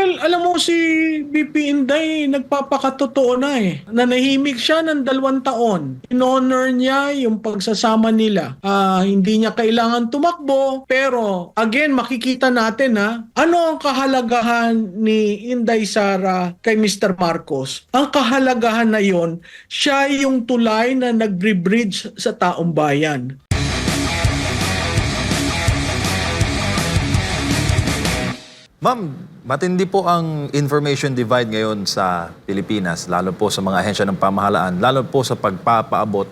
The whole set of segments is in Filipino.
Well, alam mo si BP Inday nagpapakatotoo na Nanahimik siya ng 2 taon. In-honor niya yung pagsasama nila. Hindi niya kailangan tumakbo. Pero again, makikita natin ano ang kahalagahan ni Inday Sara kay Mr. Marcos. Ang kahalagahan na yon, siya yung tulay na nagre-bridge sa taong bayan. Ma'am, matindi po ang information divide ngayon sa Pilipinas, lalo po sa mga ahensya ng pamahalaan, lalo po sa pagpapaabot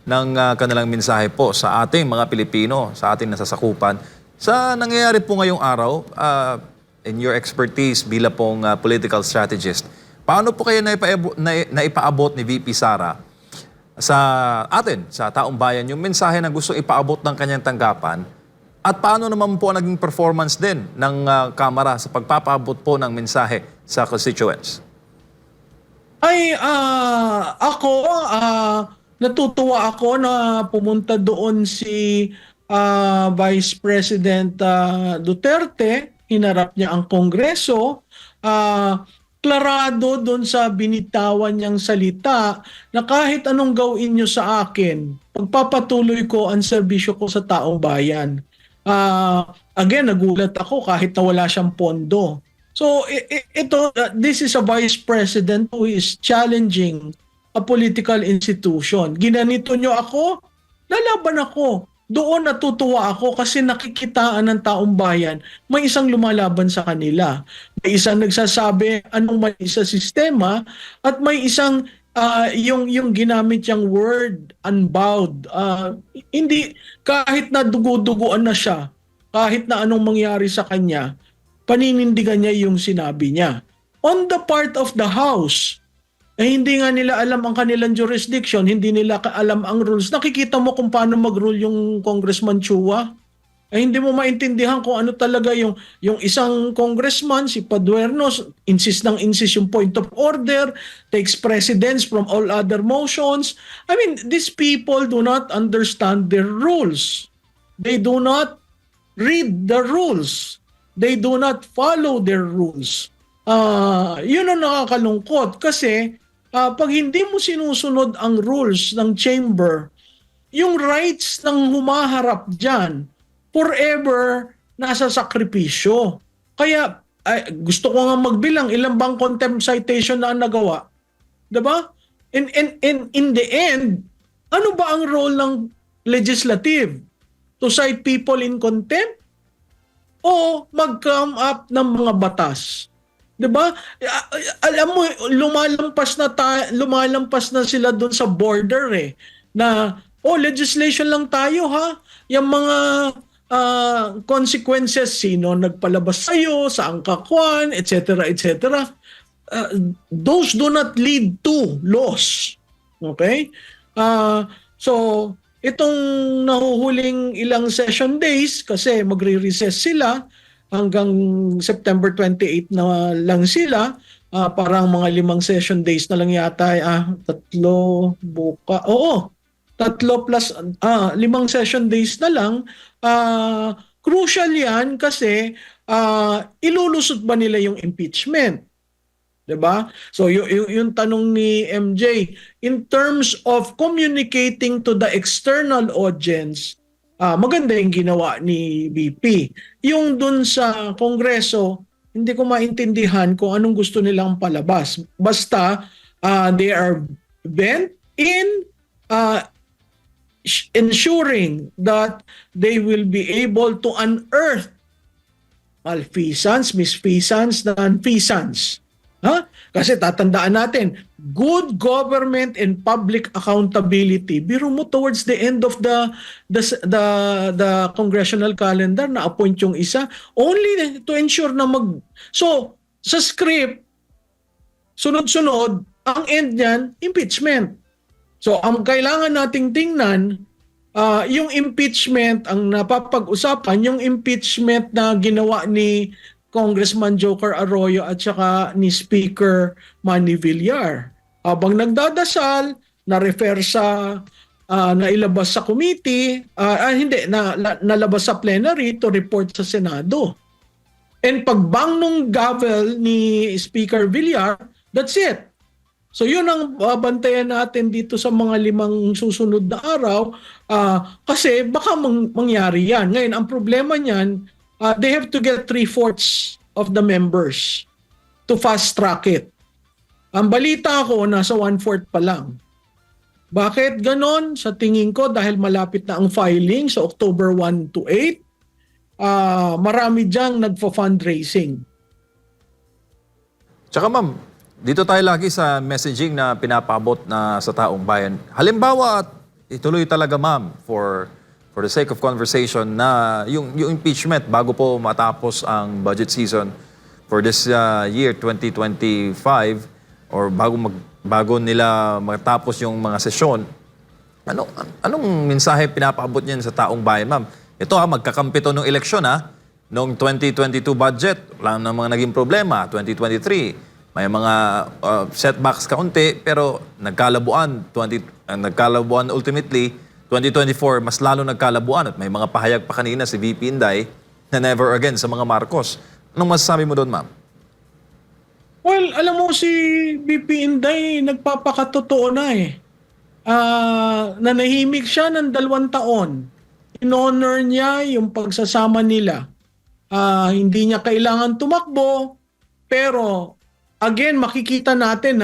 ng kanilang mensahe po sa ating mga Pilipino, sa ating nasasakupan. Sa nangyayari po ngayong araw, in your expertise bilang pong political strategist, paano po kayo naipaabot ni VP Sara sa atin, sa taong bayan, yung mensahe na gusto ipaabot ng kanyang tanggapan? At paano naman po naging performance din ng Kamara sa pagpapaabot po ng mensahe sa constituents? Natutuwa ako na pumunta doon si Vice President Duterte, hinarap niya ang Kongreso, klarado doon sa binitawan niyang salita na kahit anong gawin niyo sa akin, pagpapatuloy ko ang serbisyo ko sa taong bayan. Again, nagulat ako kahit na wala siyang pondo. So this is a vice president who is challenging a political institution. Ginanito nyo ako, lalaban ako. Doon natutuwa ako kasi nakikitaan ng taong bayan, may isang lumalaban sa kanila. May isang nagsasabi anong mali sa sistema at may isang yung ginamit yung word unbowed. Hindi, kahit na dugo-duguan na siya, kahit na anong mangyari sa kanya, paninindigan niya yung sinabi niya. On the part of the House, hindi nga nila alam ang kanilang jurisdiction, hindi nila alam ang rules. Nakikita mo kung paano mag-rule yung Congressman Chua. Hindi mo maintindihan kung ano talaga yung isang congressman, si Paduerno, insist yung point of order, takes precedence from all other motions. I mean, these people do not understand their rules. They do not read the rules. They do not follow their rules. Yun ang nakakalungkot kasi pag hindi mo sinusunod ang rules ng chamber, yung rights ng humaharap dyan, forever nasa sakripisyo. Kaya gusto ko nga magbilang ilang bang contempt citation na nagawa. 'Di ba? In the end, ano ba ang role ng legislative? To cite people in contempt o mag-come up ng mga batas? 'Di ba? Alam mo, lumalampas na sila doon sa border na legislation lang tayo yung mga consequences, sino nagpalabas sa'yo, saan ka kwan, etc. etc. Those do not lead to laws. Okay? So, itong nahuhuling ilang session days, kasi magre-recess sila, hanggang September 28 na lang sila, parang mga 5 session days na lang yata, 3 plus 5 session days na lang. Crucial yan kasi ilulusot ba nila yung impeachment? 'Di ba? So yung tanong ni MJ, in terms of communicating to the external audience, maganda yung ginawa ni BP. Yung dun sa Kongreso, hindi ko maintindihan kung anong gusto nilang palabas. Basta they are bent in ensuring that they will be able to unearth malfeasance, misfeasance, nonfeasance. Kasi tatandaan natin, good government and public accountability. Biro mo towards the end of the congressional calendar na appoint yung isa only to ensure na So, sa script, sunod-sunod, ang end niyan, impeachment. So, ang kailangan nating tingnan, yung impeachment, ang napapag-usapan, yung impeachment na ginawa ni Congressman Joker Arroyo at saka ni Speaker Manny Villar. Habang nagdadasal, na-refer sa, nailabas sa committee, nalabas sa plenary to report sa Senado. And pagbang nung gavel ni Speaker Villar, that's it. So yun ang bantayan natin dito sa mga 5 susunod na araw, kasi baka mangyari yan. Ngayon, ang problema niyan, they have to get 3/4 of the members to fast track it. Ang balita ko, nasa 1/4 pa lang. Bakit ganon? Sa tingin ko, dahil malapit na ang filing sa October 1 to 8, marami diyang nagfa-fundraising. Tsaka ma'am, dito tayo lagi sa messaging na pinapabot na sa taong bayan. Halimbawa, ituloy talaga ma'am for the sake of conversation na yung impeachment bago po matapos ang budget season for this year 2025 or bago nila matapos yung mga sesyon. Anong mensahe pinapabot niyan sa taong bayan ma'am? Ito magkakampi to ng eleksyon noong 2022 budget, wala na mga naging problema. 2023, may mga setbacks kaunti, pero nagkalabuan ultimately. 2024, mas lalo nagkalabuan at may mga pahayag pa kanina si VP Inday na never again sa mga Marcos. Anong masasabi mo doon, ma'am? Well, alam mo si VP Inday nagpapakatotoo na eh. Nanahimik siya ng 2 taon. In-honor niya yung pagsasama nila. Hindi niya kailangan tumakbo, pero again, makikita natin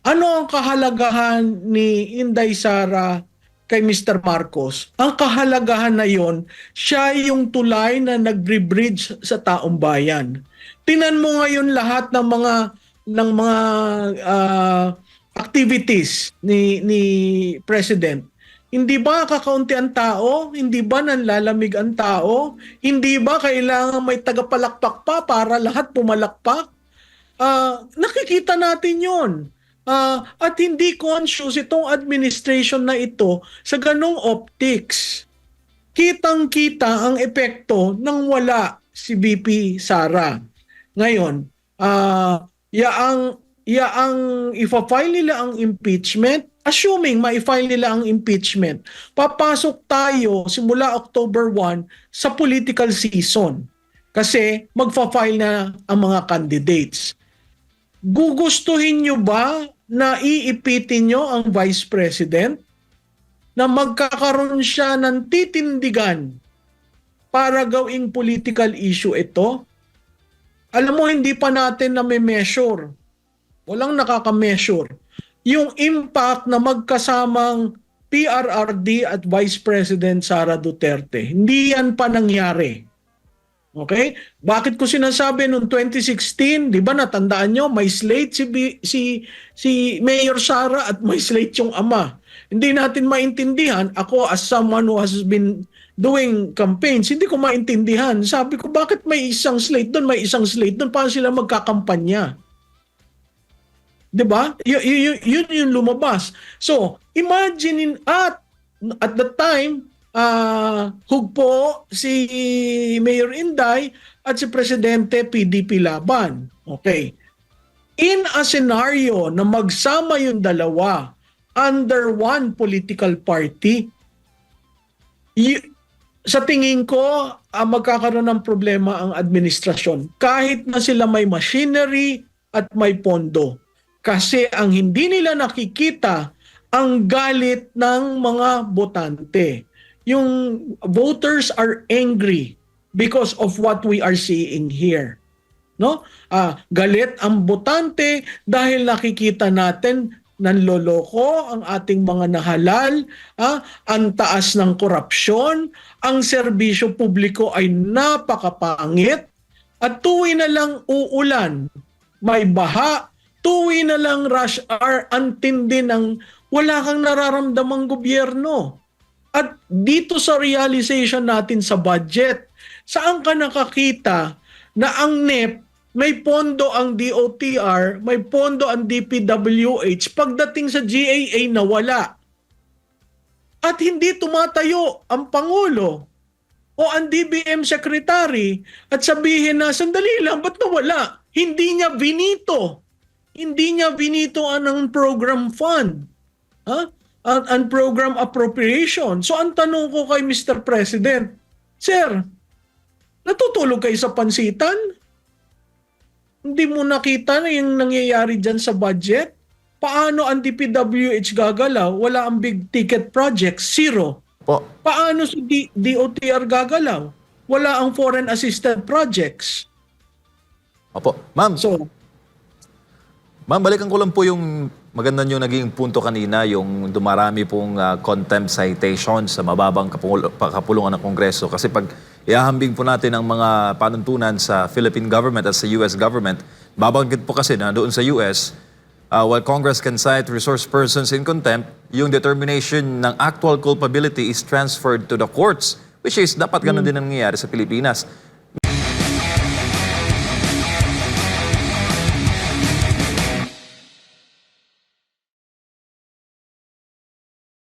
ano ang kahalagahan ni Inday Sara kay Mr. Marcos. Ang kahalagahan na yon, siya yung tulay na nagre-bridge sa taong bayan. Tinan mo ngayon lahat ng mga activities ni President. Hindi ba kakaunti ang tao? Hindi ba nanlalamig ang tao? Hindi ba kailangan may tagapalakpak pa para lahat pumalakpak? Nakikita natin yon. At hindi conscious itong administration na ito sa ganong optics. Kitang-kita ang epekto nang wala si VP Sara. Ngayon, yaang ifa-file nila ang impeachment, assuming ma-file nila ang impeachment, papasok tayo simula October 1 sa political season. Kasi magfa-file na ang mga candidates. Gugustuhin nyo ba na iipitin nyo ang Vice President na magkakaroon siya ng titindigan para gawing political issue ito? Alam mo, hindi pa natin na-measure. Walang nakaka-measure. Yung impact na magkasamang PRRD at Vice President Sara Duterte. Hindi yan pa nangyari. Okay? Bakit ko sinasabi noong 2016, di ba natandaan nyo, may slate si Mayor Sara at may slate yung ama. Hindi natin maintindihan. Ako as someone who has been doing campaigns, hindi ko maintindihan. Sabi ko, bakit may isang slate doon, may isang slate doon, paano sila magkakampanya? Di ba? Yun yung lumabas. So, imagine at the time, hugpo si Mayor Inday at si Presidente PDP laban. Okay. In a scenario na magsama yung dalawa under one political party, sa tingin ko, magkakaroon ng problema ang administrasyon. Kahit na sila may machinery at may pondo. Kasi ang hindi nila nakikita ang galit ng mga botante. Yung voters are angry because of what we are seeing here. No? Galit ang botante dahil nakikita natin nanloloko ang ating mga nahalal, ang taas ng korupsyon, ang serbisyo publiko ay napakapangit, at tuwi na lang uulan, may baha, tuwi na lang rush hour, antindi ng wala kang nararamdamang gobyerno. At dito sa realization natin sa budget, saan ka nakakita na ang NEP, may pondo ang DOTR, may pondo ang DPWH, pagdating sa GAA nawala. At hindi tumatayo ang Pangulo o ang DBM Secretary at sabihin na, sandali lang, ba't nawala? Hindi niya binito. Hindi niya binito ang program fund. Ang program appropriation. So ang tanong ko kay Mr. President, Sir, Natutulog kayo sa pansitan? Hindi mo nakita na yung nangyayari dyan sa budget? Paano ang DPWH gagalaw? Wala ang big ticket projects, zero. Po. Paano si DOTR gagalaw? Wala ang foreign assisted projects. Opo. Ma'am, So, balikan ko lang po yung maganda yung naging punto kanina, yung dumarami pong contempt citations sa mababang kapulungan ng Kongreso. Kasi pag ihahambing po natin ang mga panuntunan sa Philippine government at sa US government, babanggit po kasi na doon sa US, while Congress can cite resource persons in contempt, yung determination ng actual culpability is transferred to the courts, which is dapat ganun din ang nangyayari sa Pilipinas.